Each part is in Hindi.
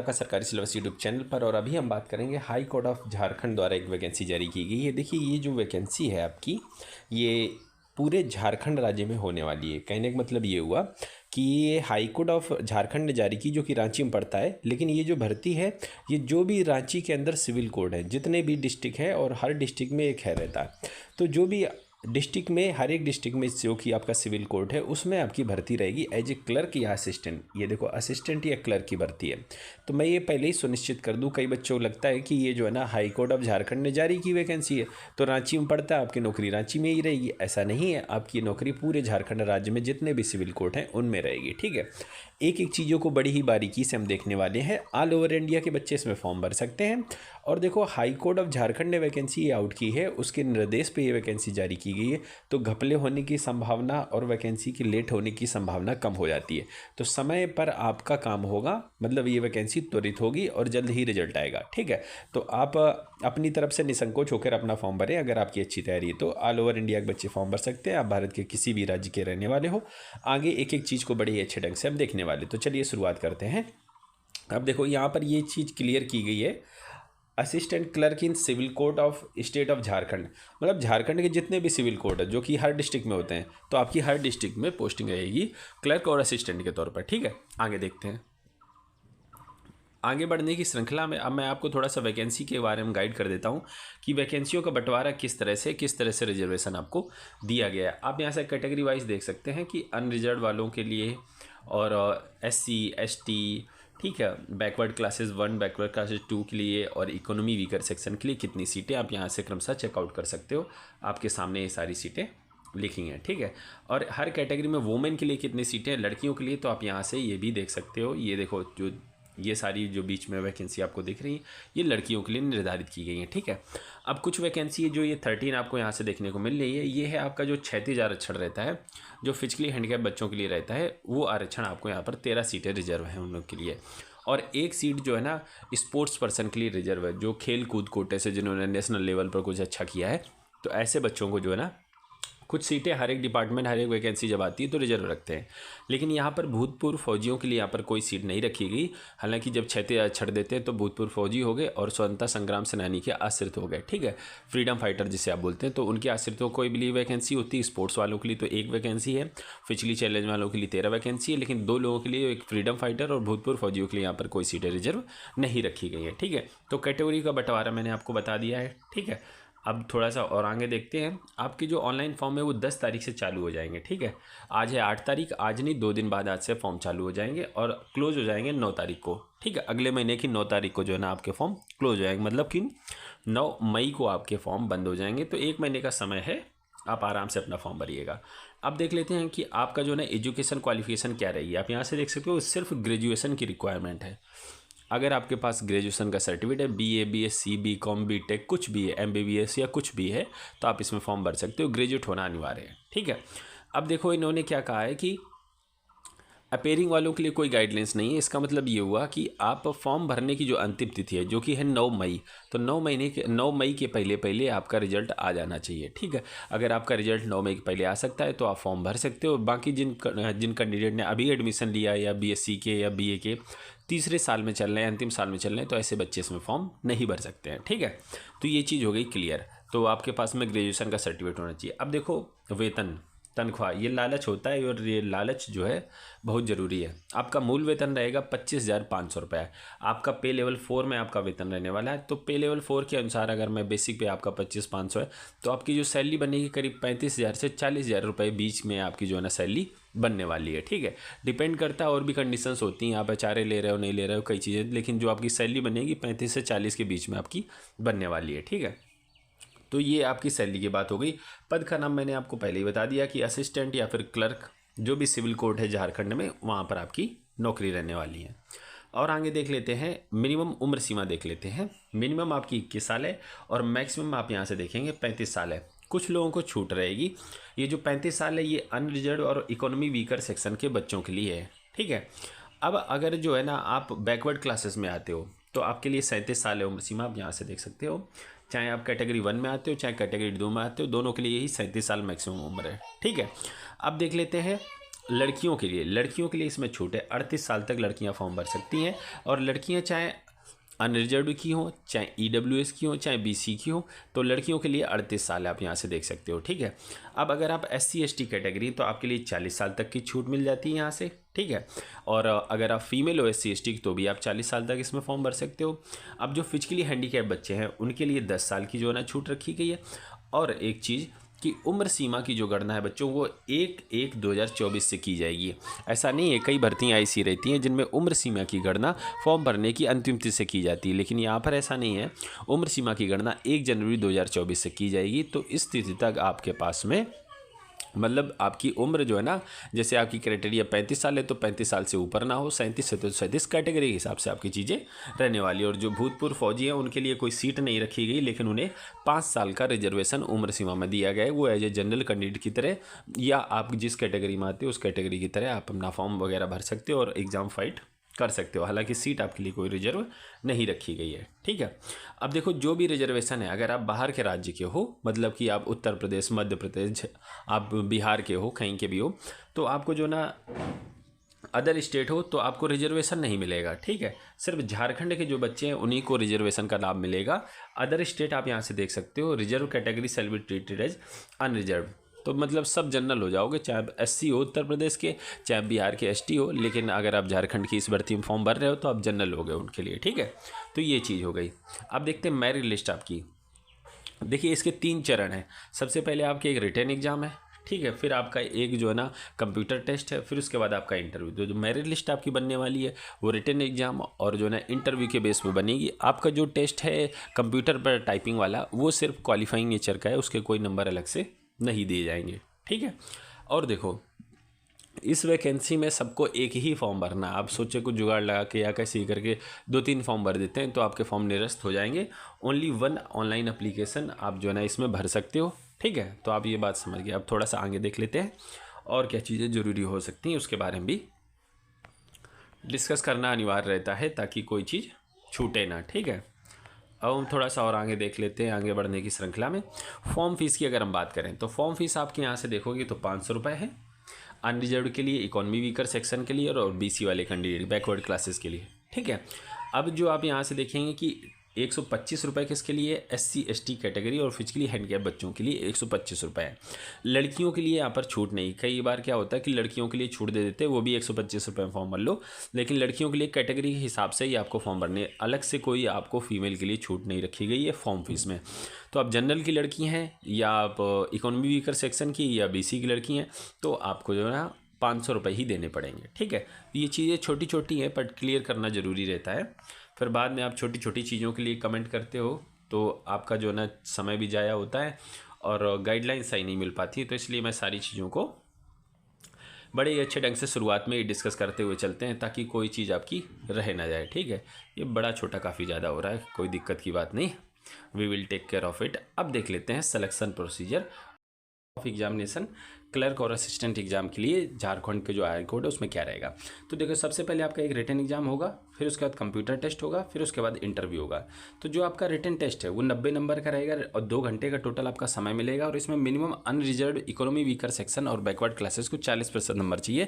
आपका सरकारी सिलेबस यूट्यूब चैनल पर। और अभी हम बात करेंगे हाई कोर्ट ऑफ झारखंड द्वारा एक वैकेंसी जारी की गई है। देखिए ये जो वैकेंसी है आपकी, ये पूरे झारखंड राज्य में होने वाली है। कहने का मतलब ये हुआ कि ये हाई कोर्ट ऑफ झारखंड ने जारी की, जो कि रांची में पड़ता है। लेकिन ये जो भर्ती है, ये जो भी रांची के अंदर सिविल कोड है, जितने भी डिस्ट्रिक्ट है, और हर डिस्ट्रिक्ट में एक है रहता है, तो जो भी डिस्ट्रिक्ट में, हर एक डिस्ट्रिक्ट में जो कि आपका सिविल कोर्ट है, उसमें आपकी भर्ती रहेगी एज ए क्लर्क या असिस्टेंट। ये देखो असिस्टेंट या क्लर्क की भर्ती है। तो मैं ये पहले ही सुनिश्चित कर दूं, कई बच्चों को लगता है कि ये जो है ना हाई कोर्ट ऑफ झारखंड ने जारी की वैकेंसी है, तो रांची में पड़ता है, आपकी नौकरी रांची में ही रहेगी। ऐसा नहीं है, आपकी नौकरी पूरे झारखंड राज्य में जितने भी सिविल कोर्ट हैं उनमें रहेगी। ठीक है, एक एक चीज़ों को बड़ी ही बारीकी से हम देखने वाले हैं। ऑल ओवर इंडिया के बच्चे इसमें फॉर्म भर सकते हैं। और देखो हाई कोर्ट ऑफ झारखंड ने वैकेंसी आउट की है, उसके निर्देश पे ये वैकेंसी जारी की गई है। तो घपले होने की संभावना और वैकेंसी की लेट होने की संभावना कम हो जाती है। तो समय पर आपका काम होगा, मतलब ये वैकेंसी त्वरित होगी और जल्द ही रिजल्ट आएगा। ठीक है, तो आप अपनी तरफ से निसंकोच होकर अपना फॉर्म भरें। अगर आपकी अच्छी तैयारी है तो ऑल ओवर इंडिया के बच्चे फॉर्म भर सकते हैं। आप भारत के किसी भी राज्य के रहने वाले हो। आगे एक एक चीज़ को बड़े ही अच्छे ढंग से हम देखने वाले। तो चलिए शुरुआत करते हैं। अब देखो यहाँ पर ये चीज़ क्लियर की गई है, assistant clerk in civil court of state of Jharkhand, मतलब झारखंड के जितने भी सिविल कोर्ट है जो कि हर डिस्ट्रिक्ट में होते हैं, तो आपकी हर डिस्ट्रिक्ट में पोस्टिंग रहेगी क्लर्क और असिस्टेंट के तौर पर। ठीक है, आगे देखते हैं। आगे बढ़ने की श्रृंखला में अब मैं आपको थोड़ा सा वैकेंसी के बारे में गाइड कर देता हूं कि वैकेंसियों का बंटवारा किस तरह से रिजर्वेशन आपको दिया गया है। आप यहाँ से कैटेगरी वाइज देख सकते हैं कि अनरिजर्व वालों के लिए, और SC ST, ठीक है, बैकवर्ड क्लासेस 1, बैकवर्ड क्लासेस 2 के लिए, और इकोनॉमी वीकर सेक्शन के लिए कितनी सीटें, आप यहाँ से क्रमशः चेकआउट कर सकते हो। आपके सामने ये सारी सीटें लिखी हैं। ठीक है, और हर कैटेगरी में वुमेन के लिए कितनी सीटें, लड़कियों के लिए, तो आप यहाँ से ये भी देख सकते हो। ये देखो, जो ये सारी जो बीच में वैकेंसी आपको दिख रही है, ये लड़कियों के लिए निर्धारित की गई हैं। ठीक है, अब कुछ वैकेंसी है जो ये 13 आपको यहाँ से देखने को मिल रही है। ये है आपका जो क्षैतिज आरक्षण रहता है, जो फिजिकली हैंडीकैप बच्चों के लिए रहता है, वो आरक्षण आपको यहाँ पर 13 सीटें रिजर्व हैं उन लोग के लिए। और एक सीट जो है ना स्पोर्ट्स पर्सन के लिए रिजर्व है, जो खेल कूद कोटे से जिन्होंने नेशनल लेवल पर कुछ अच्छा किया है, तो ऐसे बच्चों को जो है ना कुछ सीटें हर एक डिपार्टमेंट, हर एक वैकेंसी जब आती है तो रिजर्व रखते हैं। लेकिन यहाँ पर भूतपूर्व फौजियों के लिए यहाँ पर कोई सीट नहीं रखी गई। हालांकि जब क्षैतिज छड़ देते हैं तो भूतपूर्व फौजी हो गए और स्वतंत्रता संग्राम सेनानी के आश्रित हो गए। ठीक है, फ्रीडम फाइटर जिसे आप बोलते हैं, तो उनके आश्रितों को कोई भी वैकेंसी होती है। स्पोर्ट्स वालों के लिए तो एक वैकेंसी है, फिजिकली चैलेंज वालों के लिए 13 वैकेंसी है, लेकिन 2 लोगों के लिए, एक फ्रीडम फाइटर और भूतपूर्व फौजियों के लिए यहाँ पर कोई सीटें रिजर्व नहीं रखी गई है। ठीक है, तो कैटेगरी का बंटवारा मैंने आपको बता दिया है। ठीक है, अब थोड़ा सा और आगे देखते हैं। आपके जो ऑनलाइन फॉर्म है वो 10 तारीख से चालू हो जाएंगे। ठीक है, आज है 8 तारीख, आज नहीं 2 दिन बाद आज से फॉर्म चालू हो जाएंगे और क्लोज हो जाएंगे 9 तारीख को। ठीक है, अगले महीने की 9 तारीख को जो है ना आपके फॉर्म क्लोज हो जाएंगे, मतलब कि 9 मई को आपके फॉर्म बंद हो जाएंगे। तो 1 महीने का समय है, आप आराम से अपना फॉर्म भरिएगा। अब देख लेते हैं कि आपका जो है ना एजुकेशन क्वालिफिकेशन क्या रहेगी। आप यहाँ से देख सकते हो, सिर्फ ग्रेजुएशन की रिक्वायरमेंट है। अगर आपके पास ग्रेजुएशन का सर्टिफिकेट है, BA BSc BCom BTech कुछ भी है, MBBS या कुछ भी है, तो आप इसमें फॉर्म भर सकते हो। ग्रेजुएट होना अनिवार्य है। ठीक है, अब देखो इन्होंने क्या कहा है कि अपेयरिंग वालों के लिए कोई गाइडलाइंस नहीं है। इसका मतलब ये हुआ कि आप फॉर्म भरने की जो अंतिम तिथि है, जो कि है 9 मई, तो 9 मई के पहले पहले आपका रिजल्ट आ जाना चाहिए। ठीक है, अगर आपका रिजल्ट 9 मई के पहले आ सकता है तो आप फॉर्म भर सकते हो। बाकी जिन कैंडिडेट ने अभी एडमिशन लिया या BSc के या BA के तीसरे साल में चल रहे हैं, अंतिम साल में चल रहे हैं, तो ऐसे बच्चे इसमें फॉर्म नहीं भर सकते हैं। ठीक है, तो ये चीज़ हो गई क्लियर। तो आपके पास में ग्रेजुएशन का सर्टिफिकेट होना चाहिए। अब देखो वेतन, तनख्वाह, ये लालच होता है और ये लालच जो है बहुत ज़रूरी है। आपका मूल वेतन रहेगा 25,500 रुपये। आपका पे लेवल 4 में आपका वेतन रहने वाला है। तो पे लेवल 4 के अनुसार अगर मैं बेसिक पे आपका 25,500 है, तो आपकी जो सैलरी बनेगी करीब 35,000 से 40,000 रुपये बीच में आपकी जो है ना सैलरी बनने वाली है। ठीक है, डिपेंड करता है, और भी कंडीशंस होती हैं, आप HRA ले रहे हो नहीं ले रहे हो कई चीज़ें, लेकिन जो आपकी सैलरी बनेगी 35 से 40 के बीच में आपकी बनने वाली है। ठीक है, तो ये आपकी सैलरी की बात हो गई। पद का नाम मैंने आपको पहले ही बता दिया कि असिस्टेंट या फिर क्लर्क, जो भी सिविल कोर्ट है झारखंड में, वहाँ पर आपकी नौकरी रहने वाली है। और आगे देख लेते हैं, मिनिमम उम्र सीमा देख लेते हैं। मिनिमम आपकी 21 साल है और मैक्सिमम आप यहाँ से देखेंगे 35 साल है। कुछ लोगों को छूट रहेगी। ये जो 35 साल है ये अनरिजर्व और इकोनॉमी वीकर सेक्शन के बच्चों के लिए है। ठीक है, अब अगर जो है ना आप बैकवर्ड क्लासेस में आते हो तो आपके लिए 37 साल है उम्र सीमा, आप यहाँ से देख सकते हो। चाहे आप कैटेगरी 1 में आते हो चाहे कैटेगरी 2 में आते हो, दोनों के लिए यही 37 साल मैक्सिमम उम्र है। ठीक है, अब देख लेते हैं लड़कियों के लिए इसमें छूट है, 38 साल तक लड़कियां फॉर्म भर सकती हैं। और लड़कियां चाहे अनरिजर्व की हो, चाहे ईडब्ल्यूएस की हो, चाहे बीसी की हो, तो लड़कियों के लिए 38 साल आप यहाँ से देख सकते हो। ठीक है। अब अगर आप एससी एसटी कैटेगरी, तो आपके लिए 40 साल तक की छूट मिल जाती है यहाँ से। ठीक है। और अगर आप फीमेल हो एससी एसटी, तो भी आप 40 साल तक इसमें फॉर्म भर सकते हो। अब जो फिजिकली हैंडीकैप बच्चे हैं उनके लिए 10 साल की जो है ना छूट रखी गई है। और एक चीज़ कि उम्र सीमा की जो गणना है बच्चों, वो 1/1/2024 से की जाएगी। ऐसा नहीं है, कई भर्तियाँ ऐसी रहती हैं जिनमें उम्र सीमा की गणना फॉर्म भरने की अंतिम तिथि से की जाती है, लेकिन यहाँ पर ऐसा नहीं है। उम्र सीमा की गणना 1 जनवरी 2024 से की जाएगी। तो इस तिथि तक आपके पास में, मतलब आपकी उम्र जो है ना, जैसे आपकी क्राइटेरिया 35 साल है तो 35 साल से ऊपर ना हो, 37 से तो 37 कैटेगरी के हिसाब से आपकी चीज़ें रहने वाली। और जो भूतपूर्व फौजी हैं उनके लिए कोई सीट नहीं रखी गई, लेकिन उन्हें 5 साल का रिजर्वेशन उम्र सीमा में दिया गया है। वो एज ए जनरल कैंडिडेट की तरह, या आप जिस कैटेगरी में आते हो उस कैटेगरी की तरह आप अपना फॉर्म वगैरह भर सकते हो और एग्ज़ाम फाइट कर सकते हो। हालांकि सीट आपके लिए कोई रिजर्व नहीं रखी गई है। ठीक है। अब देखो, जो भी रिजर्वेशन है, अगर आप बाहर के राज्य के हो, मतलब कि आप उत्तर प्रदेश, मध्य प्रदेश, आप बिहार के हो, कहीं के भी हो, तो आपको जो ना अदर स्टेट हो तो आपको रिजर्वेशन नहीं मिलेगा। ठीक है। सिर्फ झारखंड के जो बच्चे हैं उन्हीं को रिजर्वेशन का लाभ मिलेगा। अदर स्टेट आप यहाँ से देख सकते हो, reserve category shall be treated as unreserve. तो मतलब सब जनरल हो जाओगे, चाहे एससी हो उत्तर प्रदेश के, चाहे बिहार के एसटी हो, लेकिन अगर आप झारखंड की इस भर्ती में फॉर्म भर रहे हो तो आप जनरल हो गए उनके लिए। ठीक है। तो ये चीज़ हो गई। अब देखते हैं मेरिट लिस्ट आपकी। देखिए, इसके 3 चरण हैं। सबसे पहले आपके एक रिटन एग्जाम है। ठीक है। फिर आपका एक जो है ना कंप्यूटर टेस्ट है। फिर उसके बाद आपका इंटरव्यू। तो जो मेरिट लिस्ट आपकी बनने वाली है वो रिटन एग्जाम और जो है ना इंटरव्यू के बेस पे बनेगी। आपका जो टेस्ट है कंप्यूटर पर टाइपिंग वाला, वो सिर्फ क्वालिफाइंग नेचर का है, उसके कोई नंबर अलग से नहीं दिए जाएंगे। ठीक है। और देखो, इस वैकेंसी में सबको एक ही फॉर्म भरना है। आप सोचे कुछ जुगाड़ लगा के या कैसे ही करके 2-3 फॉर्म भर देते हैं तो आपके फॉर्म निरस्त हो जाएंगे। ओनली 1 ऑनलाइन एप्लीकेशन आप जो है ना इसमें भर सकते हो। ठीक है। तो आप ये बात समझ गए। अब थोड़ा सा आगे देख लेते हैं और क्या चीज़ें ज़रूरी हो सकती हैं उसके बारे में भी डिस्कस करना अनिवार्य रहता है, ताकि कोई चीज़ छूटे ना। ठीक है। अब हम थोड़ा सा और आगे देख लेते हैं, आगे बढ़ने की श्रृंखला में। फॉर्म फीस की अगर हम बात करें तो फॉर्म फीस आपके यहाँ से देखोगे तो 500 रुपये है। अनरिजर्व के लिए, इकोनॉमी वीकर सेक्शन के लिए और बीसी वाले कैंडिडेट, बैकवर्ड क्लासेस के लिए। ठीक है। अब जो आप यहाँ से देखेंगे कि 125 रुपये किसके लिए, एससी एसटी कैटेगरी और फिजिकली हैंडीकैप बच्चों के लिए 125 रुपये है। लड़कियों के लिए यहाँ पर छूट नहीं। कई बार क्या होता है कि लड़कियों के लिए छूट दे देते हैं, वो भी 125 रुपये में फॉर्म भर लो, लेकिन लड़कियों के लिए कैटेगरी के हिसाब से ही आपको फॉर्म भरने, अलग से कोई आपको फीमेल के लिए छूट नहीं रखी गई है फॉर्म फीस में। तो आप जनरल की लड़की हैं या आप इकोनॉमी वीकर सेक्शन की या बीसी की लड़की हैं, तो आपको जो है ना 500 रुपये ही देने पड़ेंगे। ठीक है। ये चीज़ें छोटी छोटी हैं बट क्लियर करना ज़रूरी रहता है। फिर बाद में आप छोटी छोटी चीज़ों के लिए कमेंट करते हो तो आपका जो है ना समय भी ज़ाया होता है और गाइडलाइन सही नहीं मिल पाती है। तो इसलिए मैं सारी चीज़ों को बड़े ही अच्छे ढंग से शुरुआत में ही डिस्कस करते हुए चलते हैं, ताकि कोई चीज़ आपकी रह ना जाए। ठीक है। ये बड़ा छोटा काफ़ी ज़्यादा हो रहा है, कोई दिक्कत की बात नहीं, we will take care of it. अब देख लेते हैं selection procedure of examination clerk और असिस्टेंट एग्जाम के लिए झारखंड के जो आयर कोड है उसमें क्या रहेगा। तो देखो, सबसे पहले आपका एक रिटन एग्जाम होगा, फिर उसके बाद कंप्यूटर टेस्ट होगा, फिर उसके बाद इंटरव्यू होगा। तो जो आपका रिटन टेस्ट है वो 90 नंबर का रहेगा और 2 घंटे का टोटल आपका समय मिलेगा। और इसमें minimum unreserve, economy weaker section और बैकवर्ड क्लासेस को 40% नंबर चाहिए,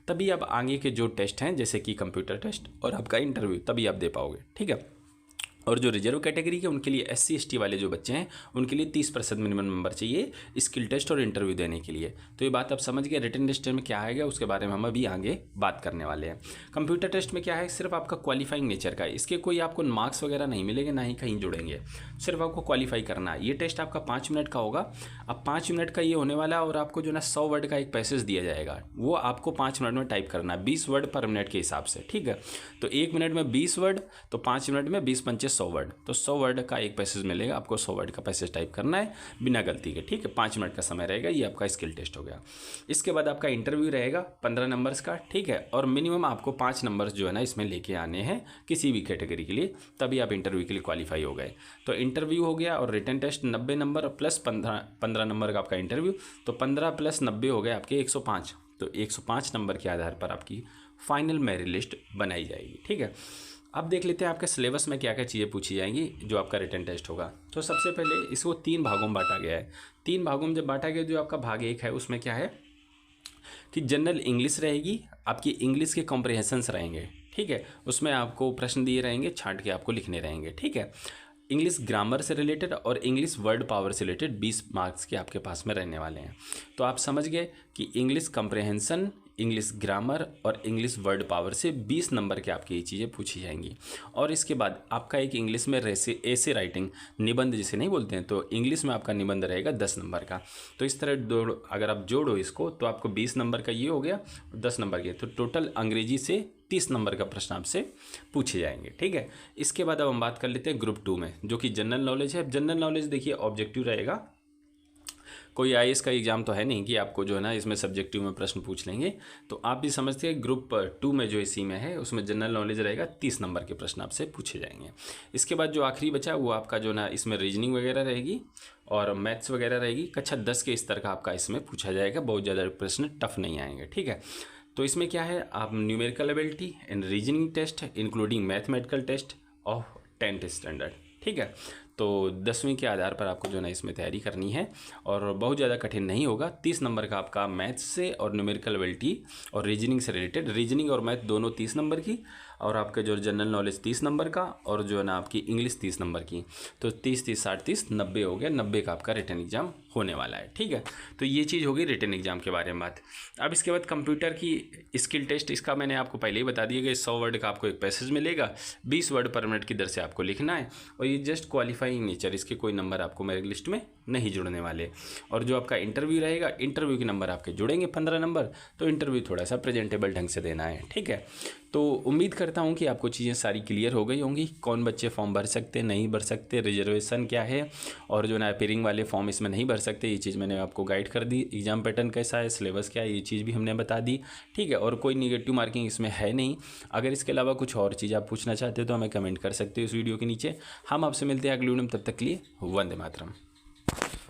तभी आप आगे के जो टेस्ट हैं जैसे कि कंप्यूटर टेस्ट और आपका इंटरव्यू, तभी आप दे पाओगे। ठीक है। और जो रिजर्व कैटेगरी के उनके लिए, एससी एसटी वाले जो बच्चे हैं उनके लिए 30% मिनिमम नंबर चाहिए स्किल टेस्ट और इंटरव्यू देने के लिए। तो ये बात आप समझ गए। रिटन टेस्ट में क्या आएगा उसके बारे में हम अभी आगे बात करने वाले हैं। कंप्यूटर टेस्ट में क्या है, सिर्फ आपका क्वालिफाइंग नेचर का है, इसके कोई आपको मार्क्स वगैरह नहीं मिलेंगे, ना ही कहीं जुड़ेंगे, सिर्फ आपको क्वालिफाई करना है। ये टेस्ट आपका 5 मिनट का होगा। अब 5 मिनट का ये होने वाला है और आपको जो ना 100 वर्ड का एक पैसेज दिया जाएगा, वो आपको 5 मिनट में टाइप करना है, 20 वर्ड पर मिनट के हिसाब से। ठीक है। तो 1 मिनट में 20 वर्ड, तो 5 मिनट में 20 पंचे 100 वर्ड, तो 100 वर्ड का एक पैसेज मिलेगा। आपको 100 वर्ड का पैसेज टाइप करना है बिना गलती के। ठीक है। 5 मिनट का समय रहेगा। ये आपका स्किल टेस्ट हो गया। इसके बाद आपका इंटरव्यू रहेगा 15 नंबर्स का। ठीक है। और मिनिमम आपको 5 नंबर्स जो है ना इसमें लेके आने हैं किसी भी कैटेगरी के लिए, तभी आप इंटरव्यू के लिए क्वालिफाई हो गए। तो इंटरव्यू हो गया और रिटन टेस्ट 90 नंबर प्लस 15 नंबर का आपका इंटरव्यू, तो 15 + 90 हो गए आपके 105। तो 105 नंबर के आधार पर आपकी फाइनल मेरिट लिस्ट बनाई जाएगी। ठीक है। अब देख लेते हैं आपके सिलेबस में क्या क्या चीज़ें पूछी जाएंगी जो आपका रिटन टेस्ट होगा। तो सबसे पहले इसको 3 भागों में बांटा गया है। 3 भागों में जब बांटा गया, जो आपका भाग 1 है उसमें क्या है, कि जनरल इंग्लिश रहेगी, आपकी इंग्लिश के कॉम्प्रिहेंशंस रहेंगे, ठीक है, उसमें आपको प्रश्न दिए रहेंगे, छांट के आपको लिखने रहेंगे, ठीक है। इंग्लिश ग्रामर से रिलेटेड और इंग्लिश वर्ड पावर से रिलेटेड 20 मार्क्स के आपके पास में रहने वाले हैं। तो आप समझ गए कि इंग्लिश कॉम्प्रिहेंशन, इंग्लिश ग्रामर और इंग्लिश वर्ड पावर से 20 नंबर के आपकी ये चीज़ें पूछी जाएंगी। और इसके बाद आपका एक इंग्लिश में ऐसे राइटिंग, निबंध जिसे नहीं बोलते हैं, तो इंग्लिश में आपका निबंध रहेगा 10 नंबर का। तो इस तरह अगर आप जोड़ो इसको तो आपको 20 नंबर का ये हो गया, 10 नंबर के, तो टोटल अंग्रेजी से 30 नंबर का प्रश्न आपसे पूछे जाएंगे, ठीक है। इसके बाद अब हम बात कर लेते हैं ग्रुप 2 में, जो कि जनरल नॉलेज है। जनरल नॉलेज देखिए ऑब्जेक्टिव रहेगा, कोई आईएएस का एग्जाम तो है नहीं कि आपको जो है ना इसमें सब्जेक्टिव में प्रश्न पूछ लेंगे। तो आप भी समझते हैं ग्रुप 2 में जो इसी में है उसमें जनरल नॉलेज रहेगा, 30 नंबर के प्रश्न आपसे पूछे जाएंगे। इसके बाद जो आखिरी बचा वो आपका जो ना इसमें रीजनिंग वगैरह रहेगी और मैथ्स वगैरह रहेगी। कक्षा 10 के स्तर का आपका इसमें पूछा जाएगा, बहुत ज़्यादा प्रश्न टफ नहीं आएंगे, ठीक है। तो इसमें क्या है, आप numerical ability and reasoning test including mathematical test of 10th standard, ठीक है। तो 10वीं के आधार पर आपको जो है ना इसमें तैयारी करनी है और बहुत ज़्यादा कठिन नहीं होगा। 30 नंबर का आपका मैथ्स से और न्यूमेरिकल एबिलिटी और रीजनिंग से रिलेटेड, रीजनिंग और मैथ दोनों 30 नंबर की, और आपका जो जनरल नॉलेज 30 नंबर का, और जो है ना आपकी इंग्लिश 30 नंबर की। तो 30 30 60 30 90 हो गया, 90 का आपका रिटन एग्जाम होने वाला है, ठीक है। तो ये चीज़ होगी रिटन एग्जाम के बारे में बात। अब इसके बाद कंप्यूटर की स्किल टेस्ट, इसका मैंने आपको पहले ही बता दिया कि 100 वर्ड का आपको एक पैसेज मिलेगा, 20 वर्ड पर मिनट की दर से आपको लिखना है, और ये जस्ट क्वालिफाइंग नेचर, इसके कोई नंबर आपको मेरिट लिस्ट में नहीं जुड़ने वाले। और जो आपका इंटरव्यू रहेगा, इंटरव्यू के नंबर आपके जुड़ेंगे 15 नंबर, तो इंटरव्यू थोड़ा सा प्रेजेंटेबल ढंग से देना है, ठीक है। तो उम्मीद करता हूँ कि आपको चीज़ें सारी क्लियर हो गई होंगी, कौन बच्चे फॉर्म भर सकते, नहीं भर सकते, रिजर्वेशन क्या है, और जो ना अपीयरिंग वाले फॉर्म इसमें नहीं भर सकते, ये चीज़ मैंने आपको गाइड कर दी। एग्जाम पैटर्न कैसा है, सिलेबस क्या है, ये चीज़ भी हमने बता दी, ठीक है। और कोई निगेटिव मार्किंग इसमें है नहीं। अगर इसके अलावा कुछ और चीज़ आप पूछना चाहते हो तो हमें कमेंट कर सकते हो इस वीडियो के नीचे। हम आपसे मिलते हैं अगली वीडियो में, तब तक के लिए वंदे मातरम।